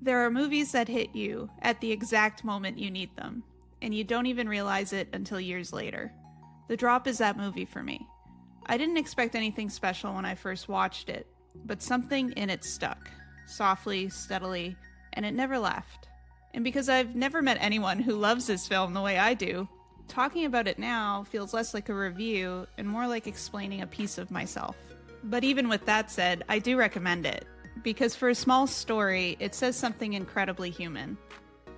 There are movies that hit you at the exact moment you need them, and you don't even realize it until years later. The Drop is that movie for me. I didn't expect anything special when I first watched it, but something in it stuck, softly, steadily, and it never left. And because I've never met anyone who loves this film the way I do, talking about it now feels less like a review and more like explaining a piece of myself. But even with that said, I do recommend it, because for a small story, it says something incredibly human.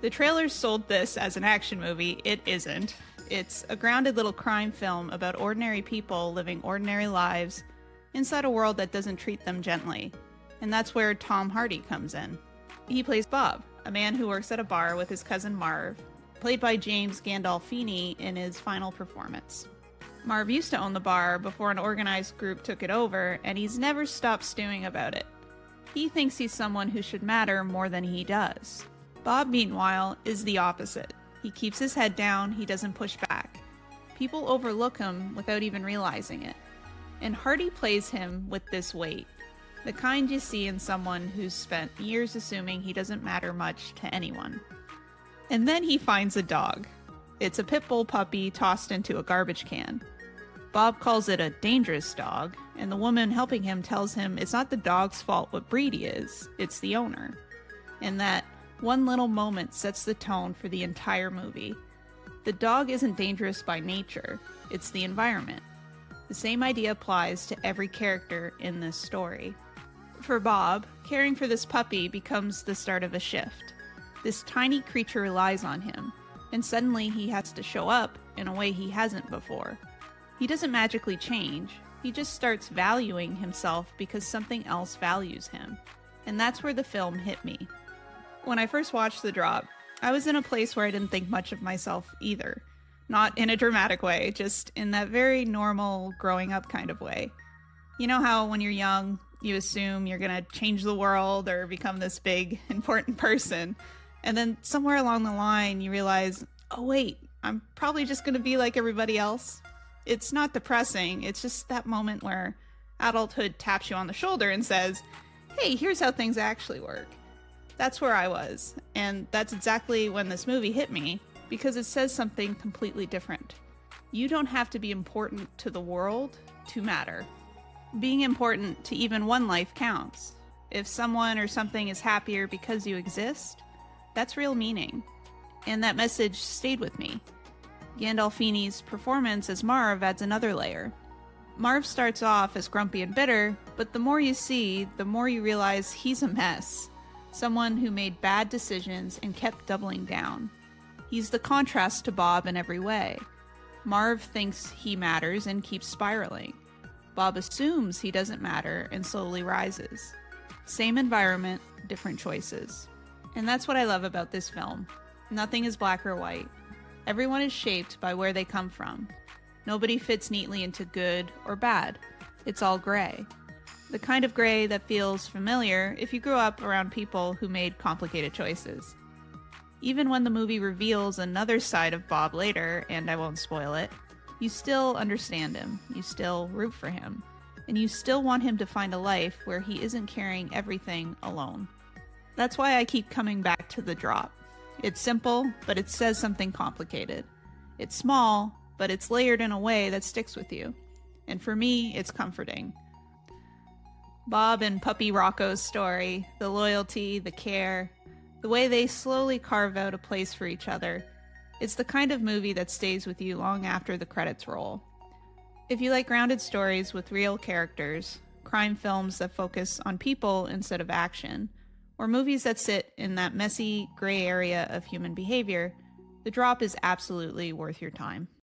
The trailers sold this as an action movie. It isn't. It's a grounded little crime film about ordinary people living ordinary lives inside a world that doesn't treat them gently. And that's where Tom Hardy comes in. He plays Bob, a man who works at a bar with his cousin Marv, played by James Gandolfini in his final performance. Marv used to own the bar before an organized group took it over, and he's never stopped stewing about it. He thinks he's someone who should matter more than he does. Bob, meanwhile, is the opposite. He keeps his head down, he doesn't push back. People overlook him without even realizing it. And Hardy plays him with this weight, the kind you see in someone who's spent years assuming he doesn't matter much to anyone. And then he finds a dog. It's a pit bull puppy tossed into a garbage can. Bob calls it a dangerous dog, and the woman helping him tells him it's not the dog's fault what breed he is, it's the owner. And that one little moment sets the tone for the entire movie. The dog isn't dangerous by nature, it's the environment. The same idea applies to every character in this story. For Bob, caring for this puppy becomes the start of a shift. This tiny creature relies on him, and suddenly he has to show up in a way he hasn't before. He doesn't magically change, he just starts valuing himself because something else values him. And that's where the film hit me. When I first watched The Drop, I was in a place where I didn't think much of myself either. Not in a dramatic way, just in that very normal growing up kind of way. You know how when you're young, you assume you're gonna change the world or become this big, important person, and then somewhere along the line you realize, oh wait, I'm probably just gonna be like everybody else. It's not depressing, it's just that moment where adulthood taps you on the shoulder and says, hey, here's how things actually work. That's where I was, and that's exactly when this movie hit me, because it says something completely different. You don't have to be important to the world to matter. Being important to even one life counts. If someone or something is happier because you exist, that's real meaning. And that message stayed with me. Gandolfini's performance as Marv adds another layer. Marv starts off as grumpy and bitter, but the more you see, the more you realize he's a mess. Someone who made bad decisions and kept doubling down. He's the contrast to Bob in every way. Marv thinks he matters and keeps spiraling. Bob assumes he doesn't matter and slowly rises. Same environment, different choices. And that's what I love about this film. Nothing is black or white. Everyone is shaped by where they come from. Nobody fits neatly into good or bad. It's all gray. The kind of gray that feels familiar if you grew up around people who made complicated choices. Even when the movie reveals another side of Bob later, and I won't spoil it, you still understand him, you still root for him, and you still want him to find a life where he isn't carrying everything alone. That's why I keep coming back to The Drop. It's simple, but it says something complicated. It's small, but it's layered in a way that sticks with you. And for me, it's comforting. Bob and Puppy Rocco's story, the loyalty, the care, the way they slowly carve out a place for each other, it's the kind of movie that stays with you long after the credits roll. If you like grounded stories with real characters, crime films that focus on people instead of action, or movies that sit in that messy, gray area of human behavior, The Drop is absolutely worth your time.